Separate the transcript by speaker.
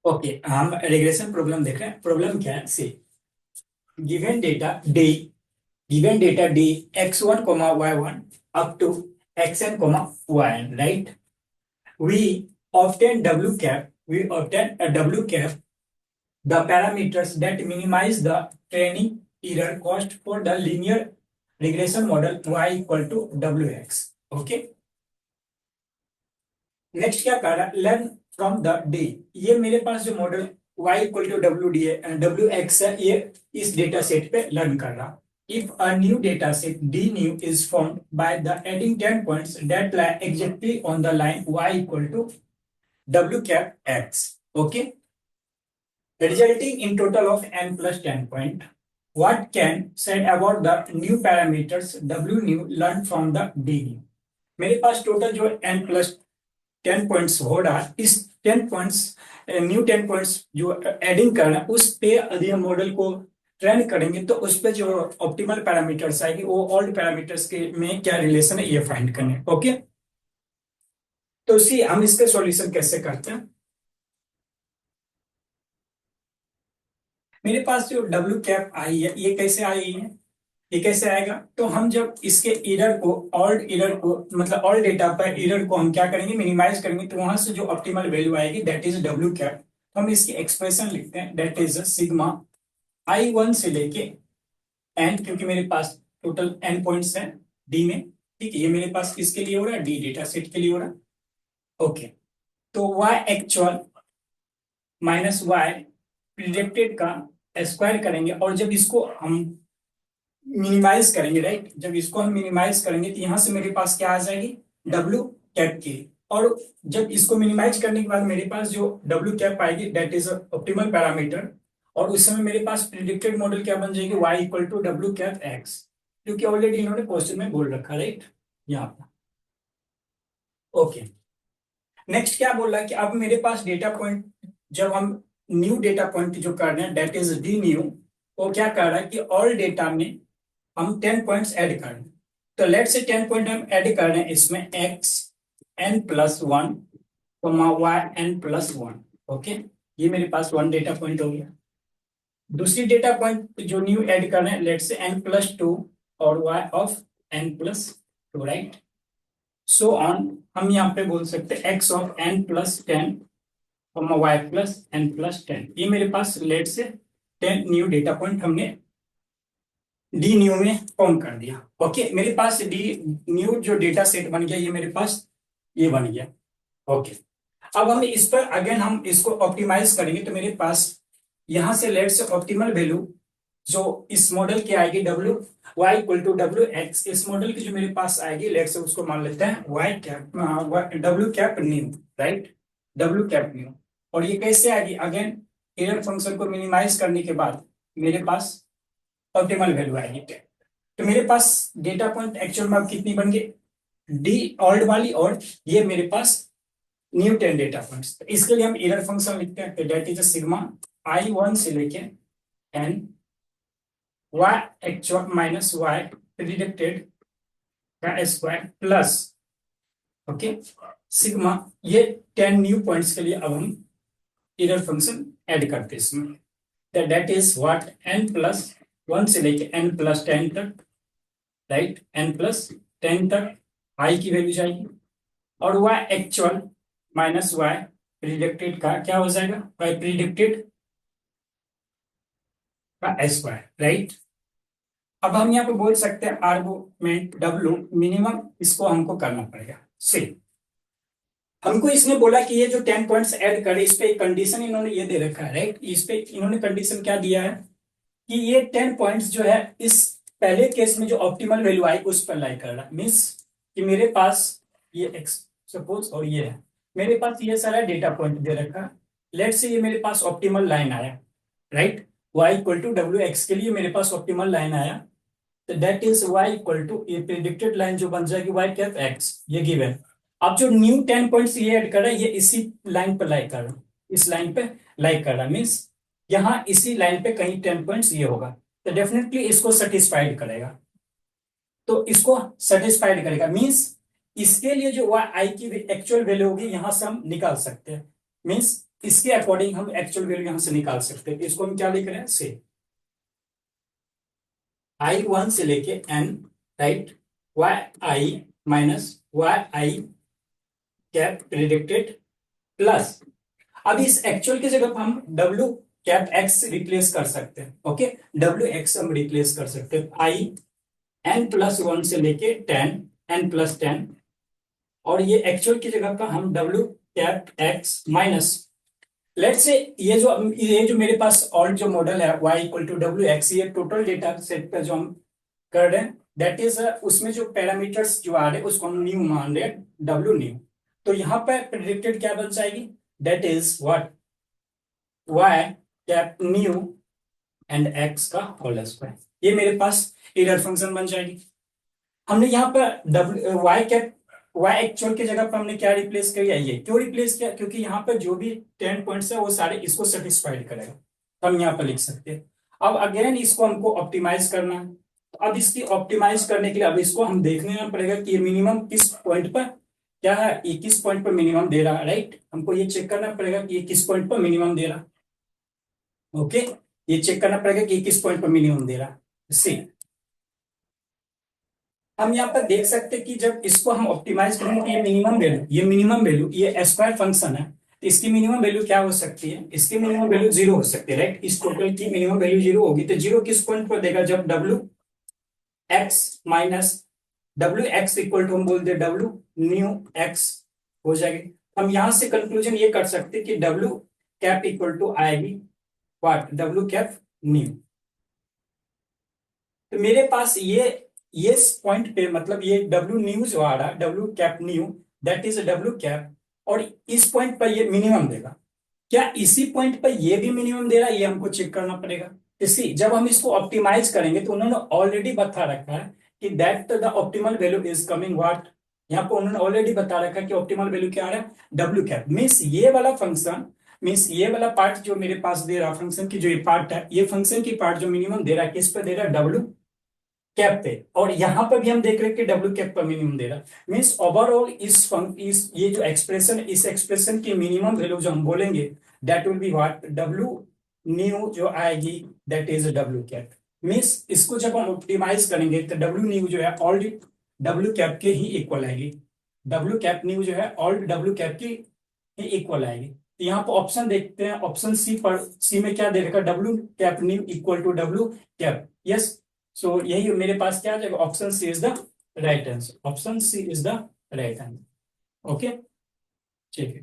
Speaker 1: Okay, हम regression problem देख रहे हैं। प्रॉब्लम क्या है? See given data D x1 y1 up to xn yn, right? we we obtain a w cap, the parameters that minimize the training error cost for the linear regression model y equal to wx. Okay, next क्या कर रहा है? Learn from the D. ये मेरे पास जो model y equal to W D है, W X है, ये इस डेटा सेट पे लर्न कर रहा। If a new data set D new is formed by the adding 10 points that lie exactly on the line y equal to w cap x, okay, resulting in total of n plus 10 point. What can said about the new parameters w new learned from the d new? मेरे पास total जो n plus 10 points हो रहा है, इस 10 points, new 10 points जो adding करना है, उस पे यदि हम मॉडल को ट्रेन करेंगे तो उस पे जो ऑप्टिमल पैरामीटर्स आएगी वो ओल्ड पैरामीटर्स के में क्या रिलेशन है ये फाइंड करने। ओके, तो सी हम इसके सॉल्यूशन कैसे करते हैं? मेरे पास जो डब्ल्यू कैप आई है ये कैसे आई है? ये कैसे आएगा? तो हम जब इसके एरर को, मतलब ऑल डेटा पर एरर को हम क्या करेंगे? मिनिमाइज करेंगे, तो वहां से जो ऑप्टिमल वैल्यू आएगी दैट इज डब्ल्यू कैप। तो हम इसकी एक्सप्रेशन लिखते हैं, दैट इज सिग्मा I1 से लेके एन, क्योंकि मेरे पास टोटल एन पॉइंट्स हैं डी में। ठीक है, ये मेरे पास किसके लिए हो रहा है? डी डेटा सेट के लिए हो रहा है। ओके, तो Y actual minus Y predicted का स्क्वायर करेंगे, और जब इसको हम मिनिमाइज करेंगे, राइट, जब इसको हम मिनिमाइज करेंगे तो यहां से मेरे पास क्या आ जाएगी? डब्ल्यू कैप की। और जब इसको मिनिमाइज करने के बाद मेरे पास जो डब्ल्यू कैप आएगी दैट इज ऑप्टिमल पैरामीटर, और उस समय मेरे पास प्रिडिक्टेड मॉडल क्या बन जाएगी? y equal to W cap X, क्योंकि ऑलरेडी इन्होंने क्वेश्चन में बोल रखा, राइट, यहाँ पर। ओके, नेक्स्ट क्या बोल रहा है कि अब मेरे पास डेटा पॉइंट, जब हम न्यू डेटा पॉइंट जो कर रहे हैं दैट इज डी न्यू, वो क्या कर रहा है कि ऑल डेटा में हम 10 पॉइंट्स ऐड कर रहे हैं। तो लेट से 10 पॉइंट हम ऐड कर रहे हैं, इसमें x n plus one y n plus one. Okay, ये मेरे पास वन डेटा पॉइंट हो गया। दूसरी डेटा पॉइंट जो न्यू ऐड कर रहे हैं, लेट से n प्लस टू और y of n plus two, right, so on. हम यहाँ पे बोल सकते हैं x of n plus ten y plus n plus ten. ये मेरे पास लेट से 10 न्यू डेटा पॉइंट हमने डी न्यू में फॉर्म कर दिया। ओके, मेरे पास डी न्यू जो डेटा सेट बन गया, ये मेरे पास ये बन गया। ओके, अब हम इस पर अगेन हम इसको ऑप्टिमाइज करेंगे, तो मेरे पास यहां से लेट से ऑप्टिमल वैल्यू जो इस मॉडल की आएगी W Y equal to W X, इस मॉडल की जो मेरे पास आएगी, लेट से उसको मान लेते हैं Y cap, W cap new, right, W cap new. और ये कैसे आएगी? अगेन एरर फंक्शन को मिनिमाइज करने के बाद मेरे पास ऑप्टिमल वैल्यू आएगी 10। तो मेरे पास डेटा पॉइंट एक्चुअल में अब कितनी बन गई? डी ओल्ड वाली, और ये मेरे पास न्यू 10 डेटा पॉइंट्स। तो इसके लिए हम एरर फंक्शन लिखते हैं, तो दैट इज सिग्मा I1 से लेके N Y actual minus Y predicted का स्क्वायर प्लस, ओके, सिग्मा, ये 10 न्यू पॉइंट्स के लिए अब हम एरर फंक्शन ऐड करते हैं इसमें, that is what n plus one से लेके n प्लस 10 तक, राइट, n प्लस 10 तक i की वैल्यू जाएगी, और y actual minus y predicted का क्या हो जाएगा? y प्रिडिक्टेड का स्क्वायर, राइट। अब हम यहाँ पे बोल सकते हैं आर्गुमेंट w मिनिमम, इसको हमको करना पड़ेगा। सी हमको इसने बोला कि ये जो 10 पॉइंट्स ऐड करे, इस पे एक कंडीशन इन्होंने ये दे रखा है, राइट, इस पे इन्होंने कंडीशन क्या दिया है कि ये 10 पॉइंट्स जो है इस पहले केस में जो ऑप्टिमल वैल्यू आई उस पर लाई कर रहा है। मीन्स कि मेरे पास ये एक्स सपोज, और ये है मेरे पास ये सारा डेटा पॉइंट दे रखा है। लेट से ये मेरे पास ऑप्टिमल लाइन आया, right, y equal to W X के लिए मेरे पास ऑप्टिमल लाइन आया, तो that is y equal to, ये प्रिडिक्टेड लाइन जो बन जाएगी y कैप एक्स, ये गिवन। अब जो न्यू 10 पॉइंट्स ये ऐड कर रहा है, ये इसी लाइन पर लाई कर रहा है, इस लाइन पे लाई कर रहा है, मीन्स यहाँ इसी लाइन पे कहीं 10 पॉइंट्स ये होगा, तो डेफिनेटली इसको सेटिस्फाइड करेगा। तो इसको सेटिस्फाइड करेगा मीन्स इसके लिए जो आई की एक्चुअल वैल्यू होगी यहां से हम निकाल सकते हैं। मीन्स इसके अकॉर्डिंग हम एक्चुअल वैल्यू यहां से निकाल सकते हैं। इसको हम क्या लिख रहे हैं, से I1 से लेके n, राइट, वाई आई माइनस वाई आई कैप प्रिडिक्टेड प्लस, अब इस एक्चुअल की जगह पर हम डब्ल्यू कैप एक्स रिप्लेस कर सकते हैं। ओके, डब्ल्यू एक्स हम रिप्लेस कर सकते हैं, आई एन प्लस वन से लेके 10 एन प्लस 10, और ये एक्चुअल की जगह पर हम W cap X minus, let's say ये जो मेरे पास ऑल्ट जो मॉडल है y equal to W X, ये टोटल डेटा सेट पे जो हम कर रहे हैं, दैट इज उसमें जो पैरामीटर्स जो आ रहे हैं उसको हम न्यू मान रहे हैं, डब्ल्यू न्यू। तो यहाँ पे प्रेडिक्टेड क्या बन जाएगी, that is what, y cap new and x का होल स्क्वायर। ये मेरे पास एरर फंक्शन बन जाएगी। हमने यहाँ पर W Y cap Y actual की जगह पर हमने क्या रिप्लेस किया, ये क्यों रिप्लेस किया, क्योंकि यहाँ पर जो भी 10 पॉइंट्स है वो सारे इसको सेटिस्फाइड करेगा, तो हम यहाँ पर लिख सकते हैं। अब अगेन इसको हमको ऑप्टिमाइज करना है, तो अब इसकी ऑप्टिमाइज करने के लिए अब इसको हम देखने पड़ेगा कि मिनिमम किस पॉइंट पर क्या है, ये किस पॉइंट पर मिनिमम दे रहा है, राइट, हमको ये चेक करना पड़ेगा कि ये किस पॉइंट पर मिनिमम दे रहा है। ओके, ये चेक करना पड़ेगा कि ये किस पॉइंट पर मिनिमम दे रहा है। सी, हम यहाँ पर देख सकते हैं कि जब इसको हम ऑप्टिमाइज करेंगे तो ये मिनिमम वैल्यू ये स्क्वायर फंक्शन है, तो इसकी मिनिमम वैल्यू क्या हो सकती है, इसकी मिनिमम वैल्यू 0 हो सकती है, राइट, इस टोटल की मिनिमम वैल्यू 0 होगी। तो 0 किस पॉइंट पर देगा, जब W X minus W X equal to हम बोलते डब्ल्यू न्यू एक्स हो जाएगी। हम यहां से कंक्लूजन ये कर सकते हैं कि डब्ल्यू कैप इक्वल टू आएगी व्हाट, डब्ल्यू कैप न्यू। तो मेरे पास ये पॉइंट पे मतलब ये डब्ल्यू न्यू जो आ रहा है, W cap new, that is W cap, और इस पॉइंट पर ये मिनिमम देगा। क्या इसी पॉइंट पर ये भी मिनिमम दे रहा है, ये हमको चेक करना पड़ेगा। इसी जब हम इसको ऑप्टिमाइज करेंगे तो उन्होंने ऑलरेडी बता रखा है कि that the optimal value is coming what, यहाँ पे उन्होंने ऑलरेडी बता रखा है कि ऑप्टिमल वैल्यू क्या आ रहा है, डब्ल्यू कैप। मीन्स ये वाला फंक्शन, मीन्स ये वाला पार्ट जो मेरे पास दे रहा फंक्शन की जो ये पार्ट है, ये फंक्शन की पार्ट जो मिनिमम दे रहा है किस पे दे रहा है, डब्ल्यू कैप पे, और यहां पर भी हम देख रहे हैं कि डब्ल्यू कैप पर मिनिमम दे रहा है। मीन्स ओवरऑल इस ये जो एक्सप्रेशन, इस एक्सप्रेशन की मिनिमम वैल्यू जो हम बोलेंगे that will be what, W new जो आएगी that is W cap. Means इसको जब हम ऑप्टिमाइज करेंगे तो डब्ल्यू न्यू जो है ऑलरेडी डब्ल्यू कैप के ही इक्वल आएगी, डब्ल्यू कैप न्यू जो है ऑल डब्ल्यू कैप की ही इक्वल आएगी। तो यहाँ पर ऑप्शन देखते हैं, ऑप्शन सी पर, सी में क्या दे रखा, W cap new equal to W cap, yes. So यही मेरे पास क्या आ जाएगा, option C is the right answer, option C is the right answer. Okay, ठीक है।